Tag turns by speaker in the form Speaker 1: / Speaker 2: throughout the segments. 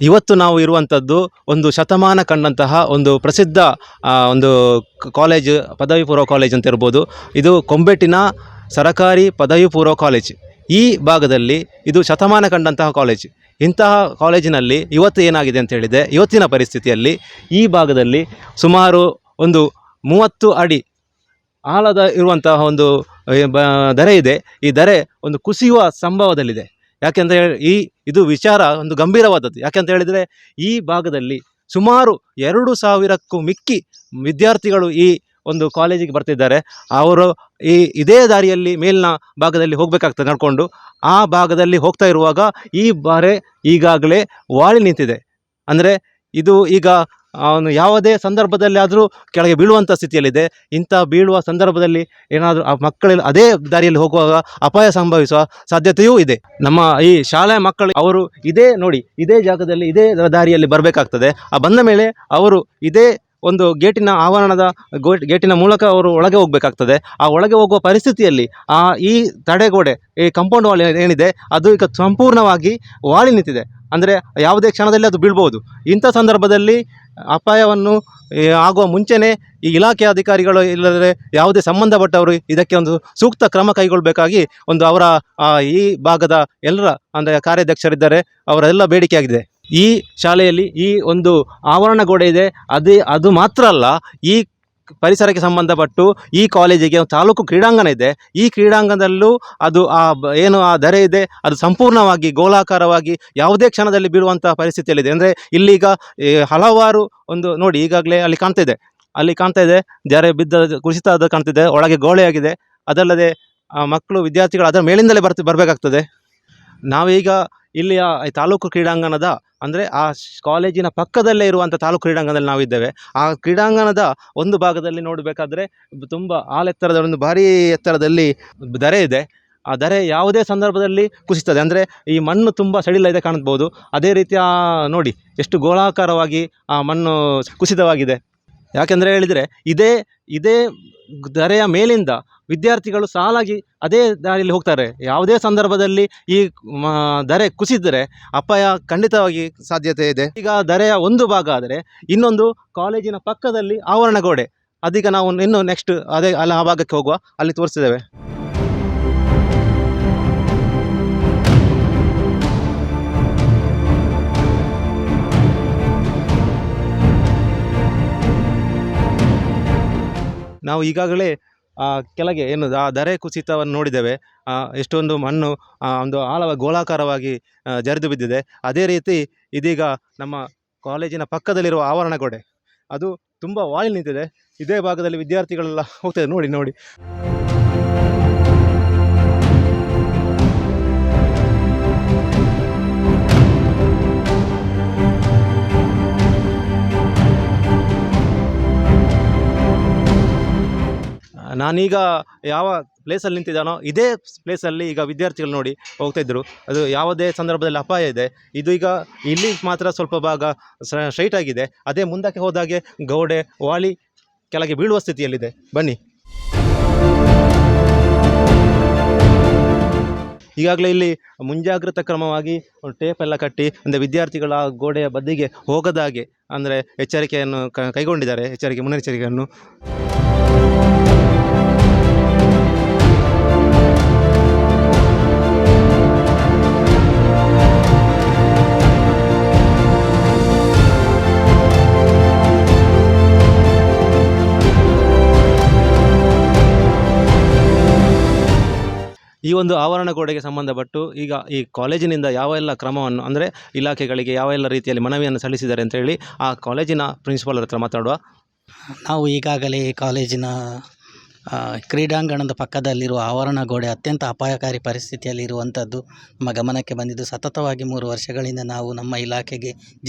Speaker 1: ಇವತ್ತು ನಾವು ಇರುವಂಥದ್ದು ಒಂದು ಶತಮಾನ ಕಂಡಂತಹ ಒಂದು ಪ್ರಸಿದ್ಧ ಒಂದು ಕಾಲೇಜ್, ಪದವಿ ಪೂರ್ವ ಕಾಲೇಜ್ ಅಂತ ಇರ್ಬೋದು. ಇದು ಕೊಂಬೆಟ್ಟಿನ ಸರಕಾರಿ ಪದವಿ ಪೂರ್ವ ಕಾಲೇಜ್. ಈ ಭಾಗದಲ್ಲಿ ಇದು ಶತಮಾನ ಕಂಡಂತಹ ಕಾಲೇಜ್. ಇಂತಹ ಕಾಲೇಜಿನಲ್ಲಿ ಇವತ್ತು ಏನಾಗಿದೆ ಅಂತ ಹೇಳಿದರೆ, ಇವತ್ತಿನ ಪರಿಸ್ಥಿತಿಯಲ್ಲಿ ಈ ಭಾಗದಲ್ಲಿ ಸುಮಾರು ಒಂದು 30 ಅಡಿ ಆಳದ ಇರುವಂತಹ ಒಂದು ದರೆ ಇದೆ. ಈ ದರೆ ಒಂದು ಕುಸಿಯುವ ಸಂಭವದಲ್ಲಿದೆ. ಯಾಕೆಂತ ಹೇಳಿ ಇದು ವಿಚಾರ ಒಂದು ಗಂಭೀರವಾದದ್ದು. ಯಾಕೆಂತ ಹೇಳಿದರೆ ಈ ಭಾಗದಲ್ಲಿ ಸುಮಾರು 2,000ಕ್ಕೂ ಮಿಕ್ಕಿ ವಿದ್ಯಾರ್ಥಿಗಳು ಈ ಒಂದು ಕಾಲೇಜಿಗೆ ಬರ್ತಿದ್ದಾರೆ. ಅವರು ಇದೇ ದಾರಿಯಲ್ಲಿ ಮೇಲಿನ ಭಾಗದಲ್ಲಿ ಹೋಗಬೇಕಾಗ್ತದೆ ನಡ್ಕೊಂಡು. ಆ ಭಾಗದಲ್ಲಿ ಹೋಗ್ತಾ ಇರುವಾಗ ಈ ಬಾರೆ ಈಗಾಗಲೇ ವಾಳಿ ನಿಂತಿದೆ. ಅಂದರೆ ಇದು ಈಗ ಅವನು ಯಾವುದೇ ಸಂದರ್ಭದಲ್ಲಿ ಆದರೂ ಕೆಳಗೆ ಬೀಳುವಂಥ ಸ್ಥಿತಿಯಲ್ಲಿದೆ. ಇಂಥ ಬೀಳುವ ಸಂದರ್ಭದಲ್ಲಿ ಏನಾದರೂ ಆ ಮಕ್ಕಳಲ್ಲಿ ಅದೇ ದಾರಿಯಲ್ಲಿ ಹೋಗುವಾಗ ಅಪಾಯ ಸಂಭವಿಸುವ ಸಾಧ್ಯತೆಯೂ ಇದೆ. ನಮ್ಮ ಈ ಶಾಲೆಯ ಮಕ್ಕಳು ಅವರು ಇದೇ ಜಾಗದಲ್ಲಿ ಇದೇ ದಾರಿಯಲ್ಲಿ ಬರಬೇಕಾಗ್ತದೆ. ಬಂದ ಮೇಲೆ ಅವರು ಇದೇ ಒಂದು ಗೇಟಿನ ಮೂಲಕ ಅವರು ಒಳಗೆ ಹೋಗಬೇಕಾಗ್ತದೆ. ಆ ಒಳಗೆ ಹೋಗುವ ಪರಿಸ್ಥಿತಿಯಲ್ಲಿ ಈ ತಡೆಗೋಡೆ, ಈ ಕಾಂಪೌಂಡ್ ವಾಲ್ ಏನಿದೆ ಅದು ಈಗ ಸಂಪೂರ್ಣವಾಗಿ ವಾಳಿ ನಿಂತಿದೆ. ಅಂದರೆ ಯಾವುದೇ ಕ್ಷಣದಲ್ಲಿ ಅದು ಬೀಳ್ಬೋದು. ಇಂಥ ಸಂದರ್ಭದಲ್ಲಿ ಅಪಾಯವನ್ನು ಆಗುವ ಮುಂಚೆನೇ ಈ ಇಲಾಖೆ ಅಧಿಕಾರಿಗಳು ಇಲ್ಲದ್ರೆ ಯಾವುದೇ ಸಂಬಂಧಪಟ್ಟವರು ಇದಕ್ಕೆ ಒಂದು ಸೂಕ್ತ ಕ್ರಮ ಕೈಗೊಳ್ಳಬೇಕಾಗಿ ಒಂದು ಅವರ ಈ ಭಾಗದ ಎಲ್ಲರ ಅಂದರೆ ಕಾರ್ಯಾಧ್ಯಕ್ಷರಿದ್ದಾರೆ, ಅವರೆಲ್ಲ ಬೇಡಿಕೆಯಾಗಿದೆ. ಈ ಶಾಲೆಯಲ್ಲಿ ಈ ಒಂದು ಆವರಣ ಗೋಡೆ ಇದೆ. ಅದು ಮಾತ್ರ ಅಲ್ಲ, ಈ ಪರಿಸರಕ್ಕೆ ಸಂಬಂಧಪಟ್ಟು ಈ ಕಾಲೇಜಿಗೆ ತಾಲೂಕು ಕ್ರೀಡಾಂಗಣ ಇದೆ. ಈ ಕ್ರೀಡಾಂಗಣದಲ್ಲೂ ಅದು ಏನು ಆ ದರೆ ಇದೆ ಅದು ಸಂಪೂರ್ಣವಾಗಿ ಗೋಲಾಕಾರವಾಗಿ ಯಾವುದೇ ಕ್ಷಣದಲ್ಲಿ ಬೀಳುವಂತಹ ಪರಿಸ್ಥಿತಿಯಲ್ಲಿದೆ. ಅಂದರೆ ಇಲ್ಲೀಗ ಹಲವಾರು ಒಂದು ನೋಡಿ ಈಗಾಗಲೇ ಅಲ್ಲಿ ಕಾಣ್ತಾ ಇದೆ ದರೆ ಬಿದ್ದ ಕುಸಿತ ಅದು ಕಾಣ್ತಿದೆ. ಒಳಗೆ ಗೋಳೆಯಾಗಿದೆ. ಅದಲ್ಲದೆ ಮಕ್ಕಳು ವಿದ್ಯಾರ್ಥಿಗಳು ಅದರ ಮೇಲಿಂದಲೇ ಬರಬೇಕಾಗ್ತದೆ. ನಾವೀಗ ಇಲ್ಲಿಯ ತಾಲೂಕು ಕ್ರೀಡಾಂಗಣದ ಅಂದರೆ ಆ ಕಾಲೇಜಿನ ಪಕ್ಕದಲ್ಲೇ ಇರುವಂಥ ತಾಲೂಕು ಕ್ರೀಡಾಂಗಣದಲ್ಲಿ ನಾವಿದ್ದೇವೆ. ಆ ಕ್ರೀಡಾಂಗಣದ ಒಂದು ಭಾಗದಲ್ಲಿ ನೋಡಬೇಕಾದ್ರೆ ತುಂಬ ಆಳೆತ್ತರದ ಒಂದು ಭಾರೀ ಎತ್ತರದಲ್ಲಿ ದರೆ ಇದೆ. ಆ ದರೆ ಯಾವುದೇ ಸಂದರ್ಭದಲ್ಲಿ ಕುಸಿತದೆ. ಅಂದರೆ ಈ ಮಣ್ಣು ತುಂಬ ಸಡಿಲ ಇದೆ ಕಾಣ್ಬೋದು. ಅದೇ ರೀತಿಯ ನೋಡಿ ಎಷ್ಟು ಗೋಳಾಕಾರವಾಗಿ ಆ ಮಣ್ಣು ಕುಸಿತವಾಗಿದೆ. ಯಾಕೆಂದರೆ ಹೇಳಿದರೆ ಇದೇ ದರೆಯ ಮೇಲಿಂದ ವಿದ್ಯಾರ್ಥಿಗಳು ಸಾಲಾಗಿ ಅದೇ ದಾರಿಯಲ್ಲಿ ಹೋಗ್ತಾರೆ. ಯಾವುದೇ ಸಂದರ್ಭದಲ್ಲಿ ಈ ದರೆ ಕುಸಿದರೆ ಅಪಾಯ ಖಂಡಿತವಾಗಿ ಸಾಧ್ಯತೆ ಇದೆ. ಈಗ ದರೆಯ ಒಂದು ಭಾಗ ಆದರೆ ಇನ್ನೊಂದು ಕಾಲೇಜಿನ ಪಕ್ಕದಲ್ಲಿ ಆವರಣ ಗೋಡೆ. ಅದೀಗ ನಾವು ಇನ್ನು ನೆಕ್ಸ್ಟ್ ಆ ಭಾಗಕ್ಕೆ ಹೋಗುವ, ಅಲ್ಲಿ ತೋರಿಸಿದ್ದೇವೆ. ನಾವು ಈಗಾಗಲೇ ಕೆಳಗೆ ಆ ದರೆ ಕುಸಿತವನ್ನು ನೋಡಿದ್ದೇವೆ. ಎಷ್ಟೊಂದು ಮಣ್ಣು ಒಂದು ಆಳವಾಗಿ ಗೋಳಾಕಾರವಾಗಿ ಜರಿದು ಬಿದ್ದಿದೆ. ಅದೇ ರೀತಿ ಇದೀಗ ನಮ್ಮ ಕಾಲೇಜಿನ ಪಕ್ಕದಲ್ಲಿರುವ ಆವರಣ ಗೋಡೆ ಅದು ತುಂಬ ವಾಲಿ ನಿಂತಿದೆ. ಇದೇ ಭಾಗದಲ್ಲಿ ವಿದ್ಯಾರ್ಥಿಗಳೆಲ್ಲ ಹೋಗ್ತದೆ ನೋಡಿ. ನಾನೀಗ ಯಾವ ಪ್ಲೇಸಲ್ಲಿ ನಿಂತಿದ್ದಾನೋ ಇದೇ ಪ್ಲೇಸಲ್ಲಿ ಈಗ ವಿದ್ಯಾರ್ಥಿಗಳು ನೋಡಿ ಹೋಗ್ತಾಯಿದ್ರು. ಅದು ಯಾವುದೇ ಸಂದರ್ಭದಲ್ಲಿ ಅಪಾಯ ಇದೆ. ಇದು ಈಗ ಇಲ್ಲಿ ಮಾತ್ರ ಸ್ವಲ್ಪ ಭಾಗ ಸ್ಟ್ರೈಟ್ ಆಗಿದೆ. ಅದೇ ಮುಂದಕ್ಕೆ ಹೋದಾಗೆ ಗೋಡೆ ವಾಳಿ ಕೆಳಗೆ ಬೀಳುವ ಸ್ಥಿತಿಯಲ್ಲಿದೆ. ಬನ್ನಿ. ಈಗಾಗಲೇ ಇಲ್ಲಿ ಮುಂಜಾಗ್ರತಾ ಕ್ರಮವಾಗಿ ಟೇಪ್ ಎಲ್ಲ ಕಟ್ಟಿ ಅಂದರೆ ವಿದ್ಯಾರ್ಥಿಗಳ ಗೋಡೆಯ ಬದಿಗೆ ಹೋಗದಾಗೆ ಅಂದರೆ ಎಚ್ಚರಿಕೆಯನ್ನು ಕೈಗೊಂಡಿದ್ದಾರೆ, ಮುನ್ನೆಚ್ಚರಿಕೆಯನ್ನು. ಈ ಒಂದು ಆವರಣ ಗೋಡೆಗೆ ಸಂಬಂಧಪಟ್ಟು ಈಗ ಈ ಕಾಲೇಜಿನಿಂದ ಯಾವ ಎಲ್ಲ ಕ್ರಮವನ್ನು ಅಂದರೆ ಇಲಾಖೆಗಳಿಗೆ ಯಾವ ಎಲ್ಲ ರೀತಿಯಲ್ಲಿ ಮನವಿಯನ್ನು ಸಲ್ಲಿಸಿದ್ದಾರೆ ಅಂತ ಹೇಳಿ ಆ ಕಾಲೇಜಿನ ಪ್ರಿನ್ಸಿಪಾಲರ್ ಹತ್ರ ಮಾತಾಡುವ.
Speaker 2: ನಾವು ಈಗಾಗಲೇ ಕಾಲೇಜಿನ ಕ್ರೀಡಾಂಗಣದ ಪಕ್ಕದಲ್ಲಿರುವ ಆವರಣ ಗೋಡೆ ಅತ್ಯಂತ ಅಪಾಯಕಾರಿ ಪರಿಸ್ಥಿತಿಯಲ್ಲಿರುವಂಥದ್ದು ನಮ್ಮ ಗಮನಕ್ಕೆ ಬಂದಿದ್ದು. ಸತತವಾಗಿ 3 ವರ್ಷಗಳಿಂದ ನಾವು ನಮ್ಮ ಇಲಾಖೆಗೆ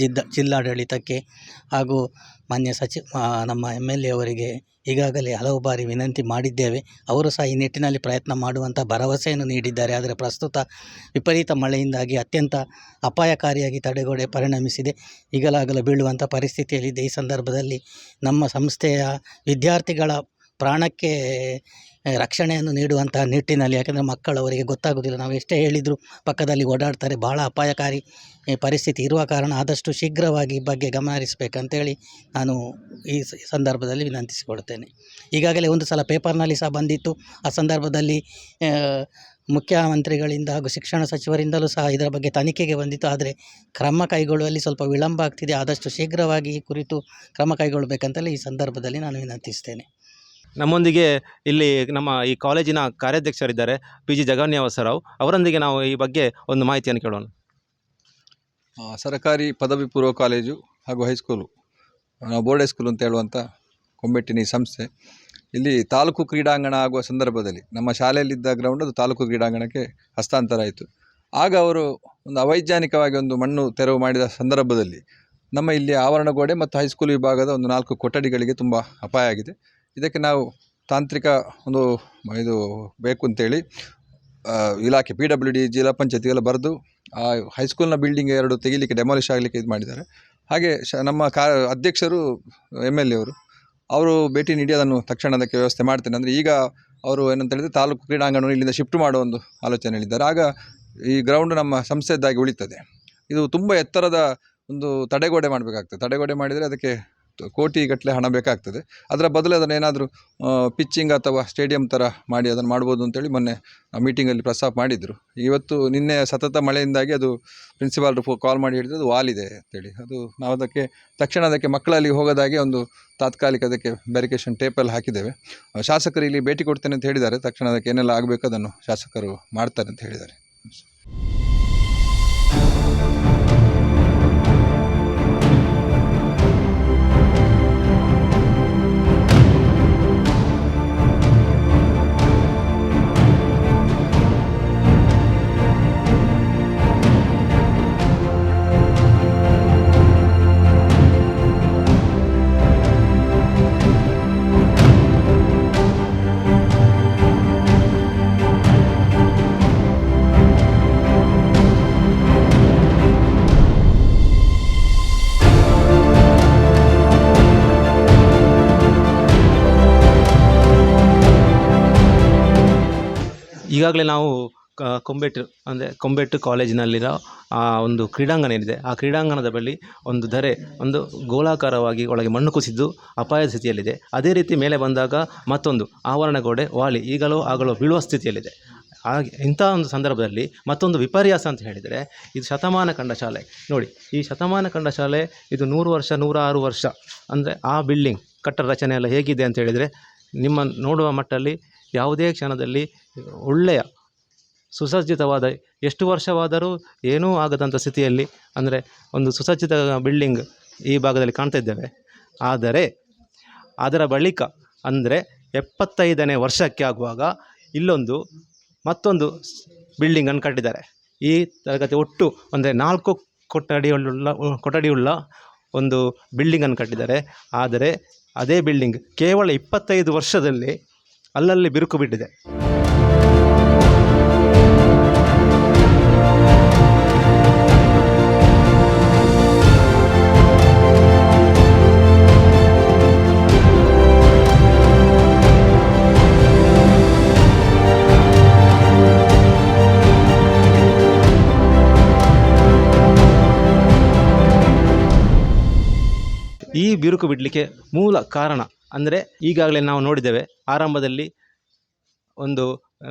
Speaker 2: ಜಿಲ್ಲಾಡಳಿತಕ್ಕೆ ಹಾಗೂ ಮಾನ್ಯ ನಮ್ಮ MLA ಅವರಿಗೆ ಈಗಾಗಲೇ ಹಲವು ಬಾರಿ ವಿನಂತಿ ಮಾಡಿದ್ದೇವೆ. ಅವರು ಸಹ ಈ ನಿಟ್ಟಿನಲ್ಲಿ ಪ್ರಯತ್ನ ಮಾಡುವಂಥ ಭರವಸೆಯನ್ನು ನೀಡಿದ್ದಾರೆ. ಆದರೆ ಪ್ರಸ್ತುತ ವಿಪರೀತ ಮಳೆಯಿಂದಾಗಿ ಅತ್ಯಂತ ಅಪಾಯಕಾರಿಯಾಗಿ ತಡೆಗೋಡೆ ಪರಿಣಮಿಸಿದೆ. ಈಗಲಾಗಲೂ ಬೀಳುವಂಥ ಪರಿಸ್ಥಿತಿಯಲ್ಲಿದೆ. ಈ ಸಂದರ್ಭದಲ್ಲಿ ನಮ್ಮ ಸಂಸ್ಥೆಯ ವಿದ್ಯಾರ್ಥಿಗಳ ಪ್ರಾಣಕ್ಕೆ ರಕ್ಷಣೆಯನ್ನು ನೀಡುವಂತಹ ನಿಟ್ಟಿನಲ್ಲಿ, ಯಾಕೆಂದರೆ ಮಕ್ಕಳು ಅವರಿಗೆ ಗೊತ್ತಾಗೋದಿಲ್ಲ, ನಾವು ಎಷ್ಟೇ ಹೇಳಿದರೂ ಪಕ್ಕದಲ್ಲಿ ಓಡಾಡ್ತಾರೆ. ಭಾಳ ಅಪಾಯಕಾರಿ ಪರಿಸ್ಥಿತಿ ಇರುವ ಕಾರಣ ಆದಷ್ಟು ಶೀಘ್ರವಾಗಿ ಈ ಬಗ್ಗೆ ಗಮನ ಹರಿಸಬೇಕಂತೇಳಿ ನಾನು ಈ ಸಂದರ್ಭದಲ್ಲಿ ವಿನಂತಿಸಿಕೊಳ್ತೇನೆ. ಈಗಾಗಲೇ ಒಂದು ಸಲ ಪೇಪರ್ನಲ್ಲಿ ಸಹ ಬಂದಿತ್ತು. ಆ ಸಂದರ್ಭದಲ್ಲಿ ಮುಖ್ಯಮಂತ್ರಿಗಳಿಂದ ಹಾಗೂ ಶಿಕ್ಷಣ ಸಚಿವರಿಂದಲೂ ಸಹ ಇದರ ಬಗ್ಗೆ ತನಿಖೆಗೆ ಬಂದಿತ್ತು. ಆದರೆ ಕ್ರಮ ಕೈಗೊಳ್ಳುವಲ್ಲಿ ಸ್ವಲ್ಪ ವಿಳಂಬ ಆಗ್ತಿದೆ. ಆದಷ್ಟು ಶೀಘ್ರವಾಗಿ ಈ ಕುರಿತು ಕ್ರಮ ಕೈಗೊಳ್ಳಬೇಕಂತಲೇ ಈ ಸಂದರ್ಭದಲ್ಲಿ ನಾನು ವಿನಂತಿಸ್ತೇನೆ.
Speaker 1: ನಮ್ಮೊಂದಿಗೆ ಇಲ್ಲಿ ನಮ್ಮ ಈ ಕಾಲೇಜಿನ ಕಾರ್ಯಾಧ್ಯಕ್ಷರಿದ್ದಾರೆ PG ಜಗನ್ಯಾವಸ ರಾವ್. ಅವರೊಂದಿಗೆ ನಾವು ಈ ಬಗ್ಗೆ ಒಂದು ಮಾಹಿತಿಯನ್ನು ಕೇಳೋಣ.
Speaker 3: ಸರಕಾರಿ ಪದವಿ ಪೂರ್ವ ಕಾಲೇಜು ಹಾಗೂ ಹೈಸ್ಕೂಲು, ಬೋರ್ಡ್ ಹೈಸ್ಕೂಲ್ ಅಂತ ಹೇಳುವಂಥ ಕೊಂಬೆಟ್ಟಿನ ಈ ಸಂಸ್ಥೆ ಇಲ್ಲಿ ತಾಲೂಕು ಕ್ರೀಡಾಂಗಣ ಆಗುವ ಸಂದರ್ಭದಲ್ಲಿ ನಮ್ಮ ಶಾಲೆಯಲ್ಲಿದ್ದ ಗ್ರೌಂಡ್ ಅದು ತಾಲೂಕು ಕ್ರೀಡಾಂಗಣಕ್ಕೆ ಹಸ್ತಾಂತರ ಆಯಿತು. ಆಗ ಅವರು ಒಂದು ಅವೈಜ್ಞಾನಿಕವಾಗಿ ಒಂದು ಮಣ್ಣು ತೆರವು ಮಾಡಿದ ಸಂದರ್ಭದಲ್ಲಿ ನಮ್ಮ ಇಲ್ಲಿ ಆವರಣ ಗೋಡೆ ಮತ್ತು ಹೈಸ್ಕೂಲ್ ವಿಭಾಗದ ಒಂದು 4 ಕೊಠಡಿಗಳಿಗೆ ತುಂಬ ಅಪಾಯ ಆಗಿದೆ. ಇದಕ್ಕೆ ನಾವು ತಾಂತ್ರಿಕ ಒಂದು ಇದು ಬೇಕು ಅಂತೇಳಿ ಇಲಾಖೆ PWD ಜಿಲ್ಲಾ ಪಂಚಾಯತಿಗೆಲ್ಲ ಬರೆದು ಆ ಹೈಸ್ಕೂಲ್ನ ಬಿಲ್ಡಿಂಗ್ 2 ತೆಗಿಲಿಕ್ಕೆ ಡೆಮಾಲಿಷ್ ಆಗಲಿಕ್ಕೆ ಇದು ಮಾಡಿದ್ದಾರೆ. ಹಾಗೆ ನಮ್ಮ ಅಧ್ಯಕ್ಷರು MLA ಅವರು ಭೇಟಿ ನೀಡಿ ಅದನ್ನು ತಕ್ಷಣ ಅದಕ್ಕೆ ವ್ಯವಸ್ಥೆ ಮಾಡ್ತೇನೆ ಅಂದರೆ ಈಗ ಅವರು ಏನಂತ ಹೇಳಿದರೆ ತಾಲೂಕು ಕ್ರೀಡಾಂಗಣವನ್ನು ಇಲ್ಲಿಂದ ಶಿಫ್ಟ್ ಮಾಡೋ ಒಂದು ಆಲೋಚನೆಯಲ್ಲಿದ್ದಾರೆ. ಆಗ ಈ ಗ್ರೌಂಡ್ ನಮ್ಮ ಸಂಸ್ಥೆದ್ದಾಗಿ ಉಳಿತದೆ. ಇದು ತುಂಬ ಎತ್ತರದ ಒಂದು ತಡೆಗೋಡೆ ಮಾಡಬೇಕಾಗ್ತದೆ. ತಡೆಗೋಡೆ ಮಾಡಿದರೆ ಅದಕ್ಕೆ ಕೋಟಿಗಟ್ಟಲೆ ಹಣ ಬೇಕಾಗ್ತದೆ. ಅದರ ಬದಲು ಅದನ್ನು ಏನಾದರೂ ಪಿಚ್ಚಿಂಗ್ ಅಥವಾ ಸ್ಟೇಡಿಯಂ ಥರ ಮಾಡಿ ಅದನ್ನು ಮಾಡ್ಬೋದು ಅಂತೇಳಿ ಮೊನ್ನೆ ಮೀಟಿಂಗಲ್ಲಿ ಪ್ರಸ್ತಾಪ ಮಾಡಿದರು. ಇವತ್ತು ನಿನ್ನೆ ಸತತ ಮಳೆಯಿಂದಾಗಿ ಅದು ಪ್ರಿನ್ಸಿಪಾಲ್ರು ಕಾಲ್ ಮಾಡಿ ಹೇಳಿದ್ರು ಅದು ವಾಲಿದೆ ಅಂತೇಳಿ. ಅದು ನಾವು ಅದಕ್ಕೆ ತಕ್ಷಣ ಅದಕ್ಕೆ ಮಕ್ಕಳಲ್ಲಿ ಹೋಗೋದಾಗಿ ಒಂದು ತಾತ್ಕಾಲಿಕ ಅದಕ್ಕೆ ಬ್ಯಾರಿಕೇಷನ್ ಟೇಪಲ್ಲಿ ಹಾಕಿದ್ದೇವೆ. ಶಾಸಕರು ಇಲ್ಲಿ ಭೇಟಿ ಕೊಡ್ತೇನೆ ಅಂತ ಹೇಳಿದ್ದಾರೆ. ತಕ್ಷಣ ಅದಕ್ಕೆ ಏನೆಲ್ಲ ಆಗಬೇಕು ಅದನ್ನು ಶಾಸಕರು ಮಾಡ್ತಾರೆ ಅಂತ ಹೇಳಿದ್ದಾರೆ.
Speaker 1: ಈಗಾಗಲೇ ನಾವು ಕೊಂಬೆಟ್ಟು ಕಾಲೇಜಿನಲ್ಲಿರೋ ಒಂದು ಕ್ರೀಡಾಂಗಣ ಏನಿದೆ, ಆ ಕ್ರೀಡಾಂಗಣದ ಬಳಿ ಒಂದು ಧರೆ ಒಂದು ಗೋಳಾಕಾರವಾಗಿ ಒಳಗೆ ಮಣ್ಣು ಕುಸಿದು ಅಪಾಯದ ಸ್ಥಿತಿಯಲ್ಲಿದೆ. ಅದೇ ರೀತಿ ಮೇಲೆ ಬಂದಾಗ ಮತ್ತೊಂದು ಆವರಣ ಗೋಡೆ ವಾಲಿ ಆಗಲೋ ಬೀಳುವ ಸ್ಥಿತಿಯಲ್ಲಿದೆ. ಹಾಗೆ ಇಂಥ ಒಂದು ಸಂದರ್ಭದಲ್ಲಿ ಮತ್ತೊಂದು ವಿಪರ್ಯಾಸ ಅಂತ ಹೇಳಿದರೆ, ಇದು ಶತಮಾನ ಕಂಡ ಶಾಲೆ. ನೋಡಿ, ಈ ಶತಮಾನ ಕಂಡ ಶಾಲೆ ಇದು 100 ವರ್ಷ 106 ವರ್ಷ ಅಂದರೆ ಆ ಬಿಲ್ಡಿಂಗ್ ಕಟ್ಟಡ ರಚನೆ ಎಲ್ಲ ಹೇಗಿದೆ ಅಂತ ಹೇಳಿದರೆ, ನಿಮ್ಮ ನೋಡುವ ಮಟ್ಟಲ್ಲಿ ಯಾವುದೇ ಕ್ಷಣದಲ್ಲಿ ಒಳ್ಳೆಯ ಸುಸಜ್ಜಿತವಾದ ಎಷ್ಟು ವರ್ಷವಾದರೂ ಏನೂ ಆಗದಂಥ ಸ್ಥಿತಿಯಲ್ಲಿ ಅಂದರೆ ಒಂದು ಸುಸಜ್ಜಿತ ಬಿಲ್ಡಿಂಗ್ ಈ ಭಾಗದಲ್ಲಿ ಕಾಣ್ತಾ ಇದ್ದೇವೆ. ಆದರೆ ಅದರ ಬಳಿಕ ಅಂದರೆ 75ನೇ ವರ್ಷಕ್ಕೆ ಆಗುವಾಗ ಇಲ್ಲೊಂದು ಮತ್ತೊಂದು ಬಿಲ್ಡಿಂಗನ್ನು ಕಟ್ಟಿದ್ದಾರೆ. ಈ ತರಗತಿ ಒಟ್ಟು ಅಂದರೆ 4 ಕೊಠಡಿಯುಳ್ಳ ಒಂದು ಬಿಲ್ಡಿಂಗನ್ನು ಕಟ್ಟಿದ್ದಾರೆ. ಆದರೆ ಅದೇ ಬಿಲ್ಡಿಂಗ್ ಕೇವಲ 25 ವರ್ಷದಲ್ಲಿ ಅಲ್ಲಲ್ಲಿ ಬಿರುಕು ಬಿಟ್ಟಿದೆ. ಈ ಬಿರುಕು ಬಿಡಲಿಕ್ಕೆ ಮೂಲ ಕಾರಣ ಅಂದರೆ ಈಗಾಗಲೇ ನಾವು ನೋಡಿದ್ದೇವೆ, ಆರಂಭದಲ್ಲಿ ಒಂದು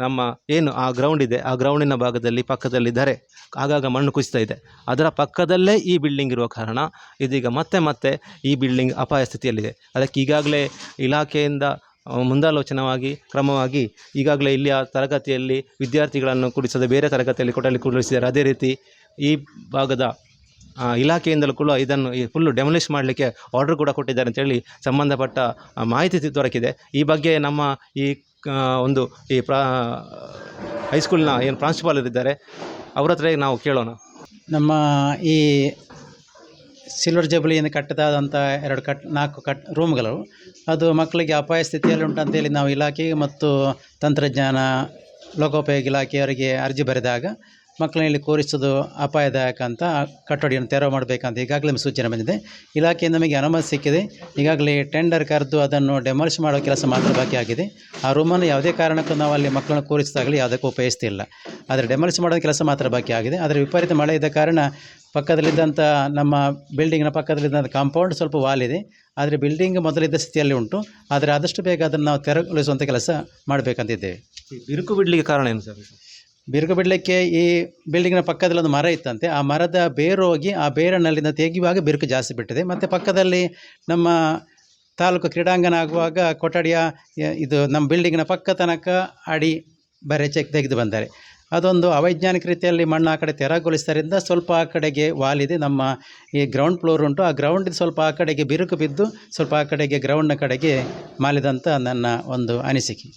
Speaker 1: ನಮ್ಮ ಏನು ಆ ಗ್ರೌಂಡ್ ಇದೆ, ಆ ಗ್ರೌಂಡಿನ ಭಾಗದಲ್ಲಿ ಪಕ್ಕದಲ್ಲಿ ಧರೆ ಆಗಾಗ ಮಣ್ಣು ಕುಸಿತಾ ಇದೆ. ಅದರ ಪಕ್ಕದಲ್ಲೇ ಈ ಬಿಲ್ಡಿಂಗ್ ಇರುವ ಕಾರಣ ಇದೀಗ ಮತ್ತೆ ಈ ಬಿಲ್ಡಿಂಗ್ ಅಪಾಯ ಸ್ಥಿತಿಯಲ್ಲಿದೆ. ಅದಕ್ಕೆ ಈಗಾಗಲೇ ಇಲಾಖೆಯಿಂದ ಮುಂದಾಲೋಚನವಾಗಿ ಕ್ರಮವಾಗಿ ಈಗಾಗಲೇ ಇಲ್ಲಿಯ ತರಗತಿಯಲ್ಲಿ ವಿದ್ಯಾರ್ಥಿಗಳನ್ನು ಕೂಡಿಸದೆ ಬೇರೆ ತರಗತಿಯಲ್ಲಿ ಕೊಠಡಿ ಕೂಡಿಸಿದ್ದಾರೆ. ಅದೇ ರೀತಿ ಈ ಭಾಗದ ಇಲಾಖೆಯಿಂದಲೂ ಕೂಡ ಇದನ್ನು ಫುಲ್ಲು ಡೆಮೊಲಿಷ್ ಮಾಡಲಿಕ್ಕೆ ಆರ್ಡರ್ ಕೂಡ ಕೊಟ್ಟಿದ್ದಾರೆ ಅಂತೇಳಿ ಸಂಬಂಧಪಟ್ಟ ಮಾಹಿತಿ ದೊರಕಿದೆ. ಈ ಬಗ್ಗೆ ನಮ್ಮ ಈ ಹೈಸ್ಕೂಲ್ನ ಏನು ಪ್ರಾಂಶುಪಾಲರಿದ್ದಾರೆ ಅವರ ಹತ್ರ ನಾವು ಕೇಳೋಣ.
Speaker 4: ನಮ್ಮ ಈ ಸಿಲ್ವರ್ ಜಬಲಿಯಿಂದ ಕಟ್ಟದಾದಂಥ 4 ರೂಮ್ಗಳು ಅದು ಮಕ್ಕಳಿಗೆ ಅಪಾಯ ಸ್ಥಿತಿಯಲ್ಲಿ ಉಂಟಂತೇಳಿ ನಾವು ಇಲಾಖೆಗೆ ಮತ್ತು ತಂತ್ರಜ್ಞಾನ ಲೋಕೋಪಯೋಗಿ ಇಲಾಖೆಯವರಿಗೆ ಅರ್ಜಿ ಬರೆದಾಗ ಮಕ್ಕಳನ್ನ ಇಲ್ಲಿ ಕೂರಿಸೋದು ಅಪಾಯದಾಯಕ ಅಂತ ಕಟ್ಟಡಿಯನ್ನು ತೆರವು ಮಾಡಬೇಕಂತ ಈಗಾಗಲೇ ನಮಗೆ ಸೂಚನೆ ಬಂದಿದೆ. ಇಲಾಖೆಯಿಂದ ನಮಗೆ ಅನುಮತಿ ಸಿಕ್ಕಿದೆ. ಈಗಾಗಲೇ ಟೆಂಡರ್ ಕರೆದು ಅದನ್ನು ಡೆಮಾಲಿಷ್ ಮಾಡೋ ಕೆಲಸ ಮಾತ್ರ ಬಾಕಿ ಆಗಿದೆ. ಆ ರೂಮನ್ನು ಯಾವುದೇ ಕಾರಣಕ್ಕೂ ನಾವು ಅಲ್ಲಿ ಮಕ್ಕಳನ್ನ ಕೂರಿಸಿದಾಗಲಿ ಯಾವುದಕ್ಕೂ ಉಪಯೋಗಿಸ್ತಿಲ್ಲ. ಆದರೆ ಡೆಮಾಲಿಷ್ ಮಾಡೋ ಕೆಲಸ ಮಾತ್ರ ಬಾಕಿ ಆಗಿದೆ. ಆದರೆ ವಿಪರೀತ ಮಳೆ ಇದ್ದ ಕಾರಣ ಪಕ್ಕದಲ್ಲಿದ್ದಂಥ ನಮ್ಮ ಬಿಲ್ಡಿಂಗ್ನ ಪಕ್ಕದಲ್ಲಿದ್ದಂಥ ಕಾಂಪೌಂಡ್ ಸ್ವಲ್ಪ ವಾಲಿದೆ. ಆದರೆ ಬಿಲ್ಡಿಂಗ್ ಮೊದಲಿದ್ದ ಸ್ಥಿತಿಯಲ್ಲಿ ಉಂಟು. ಆದರೆ ಆದಷ್ಟು ಬೇಗ ಅದನ್ನು ನಾವು ತೆರವುಗೊಳಿಸುವಂಥ ಕೆಲಸ ಮಾಡಬೇಕಂತಿದ್ದೇವೆ.
Speaker 1: ಬಿರುಕು ಬಿಡಲಿಕ್ಕೆ ಕಾರಣ ಏನು ಸರ್?
Speaker 4: ಬಿರುಕು ಬಿಡಲಿಕ್ಕೆ ಈ ಬಿಲ್ಡಿಂಗ್ನ ಪಕ್ಕದಲ್ಲಿ ಒಂದು ಮರ ಇತ್ತಂತೆ. ಆ ಮರದ ಬೇರು ಹೋಗಿ ಆ ಬೇರಿನಲ್ಲಿಂದ ತೆಗೆಯುವಾಗ ಬಿರುಕು ಜಾಸ್ತಿ ಬಿಟ್ಟಿದೆ. ಮತ್ತು ಪಕ್ಕದಲ್ಲಿ ನಮ್ಮ ತಾಲೂಕು ಕ್ರೀಡಾಂಗಣ ಆಗುವಾಗ ಕೊಠಡಿಯ ಇದು ನಮ್ಮ ಬಿಲ್ಡಿಂಗಿನ ಪಕ್ಕ ತನಕ ಅಡಿ ಬರೆ ತೆಗೆದು ಬಂದ್ದಾರೆ. ಅದೊಂದು ಅವೈಜ್ಞಾನಿಕ ರೀತಿಯಲ್ಲಿ ಮಣ್ಣು ಆ ಕಡೆ ತೆರವುಗೊಳಿಸಿದ್ದರಿಂದ ಸ್ವಲ್ಪ ಆ ಕಡೆಗೆ ವಾಲಿದೆ. ನಮ್ಮ ಈ ಗ್ರೌಂಡ್ ಫ್ಲೋರ್ ಉಂಟು, ಆ ಗ್ರೌಂಡಿಗೆ ಸ್ವಲ್ಪ ಆ ಕಡೆಗೆ ಬಿರುಕು ಬಿದ್ದು ಸ್ವಲ್ಪ ಆ ಕಡೆಗೆ ಗ್ರೌಂಡ್ನ ಕಡೆಗೆ ಮಾಲಿದಂಥ ನನ್ನ ಒಂದು ಅನಿಸಿಕೆ.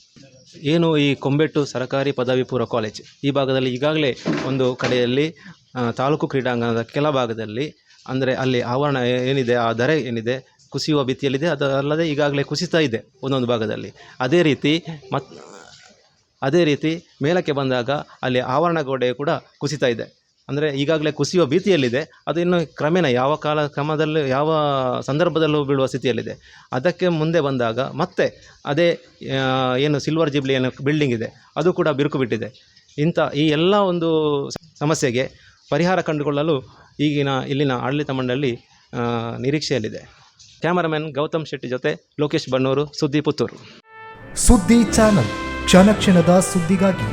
Speaker 1: ಏನು ಈ ಕೊಂಬೆಟ್ಟು ಸರ್ಕಾರಿ ಪದವಿ ಪೂರ್ವ ಕಾಲೇಜ್ ಈ ಭಾಗದಲ್ಲಿ ಈಗಾಗಲೇ ಒಂದು ಕಡೆಯಲ್ಲಿ ತಾಲೂಕು ಕ್ರೀಡಾಂಗಣದ ಕೆಲ ಭಾಗದಲ್ಲಿ ಅಂದರೆ ಅಲ್ಲಿ ಆವರಣ ಏನಿದೆ, ಆ ಧರೆ ಏನಿದೆ ಕುಸಿಯುವ ಭೀತಿಯಲ್ಲಿದೆ. ಅದಲ್ಲದೆ ಈಗಾಗಲೇ ಕುಸಿತಾ ಇದೆ ಒಂದೊಂದು ಭಾಗದಲ್ಲಿ. ಅದೇ ರೀತಿ ಮೇಲಕ್ಕೆ ಬಂದಾಗ ಅಲ್ಲಿ ಆವರಣ ಗೋಡೆ ಕೂಡ ಕುಸಿತಾ ಇದೆ. ಅಂದರೆ ಈಗಾಗಲೇ ಕುಸಿಯುವ ಭೀತಿಯಲ್ಲಿದೆ. ಅದು ಇನ್ನು ಕ್ರಮೇಣ ಯಾವ ಕ್ರಮದಲ್ಲೂ ಯಾವ ಸಂದರ್ಭದಲ್ಲೂ ಬೀಳುವ ಸ್ಥಿತಿಯಲ್ಲಿದೆ. ಅದಕ್ಕೆ ಮುಂದೆ ಬಂದಾಗ ಮತ್ತೆ ಅದೇ ಏನು ಸಿಲ್ವರ್ ಜುಬ್ಲಿ ಏನು ಬಿಲ್ಡಿಂಗ್ ಇದೆ ಅದು ಕೂಡ ಬಿರುಕು ಬಿಟ್ಟಿದೆ. ಈ ಎಲ್ಲ ಒಂದು ಸಮಸ್ಯೆಗೆ ಪರಿಹಾರ ಕಂಡುಕೊಳ್ಳಲು ಇಲ್ಲಿನ ಆಡಳಿತ ಮಂಡಳಿ ನಿರೀಕ್ಷೆಯಲ್ಲಿದೆ. ಕ್ಯಾಮರಾಮನ್ ಗೌತಮ್ ಶೆಟ್ಟಿ ಜೊತೆ ಲೋಕೇಶ್ ಬಣ್ಣೂರು, ಸುದ್ದಿ ಪುತ್ತೂರು.
Speaker 5: ಸುದ್ದಿ ಚಾನಲ್, ಕ್ಷಣ ಕ್ಷಣದ ಸುದ್ದಿಗಾಗಿ.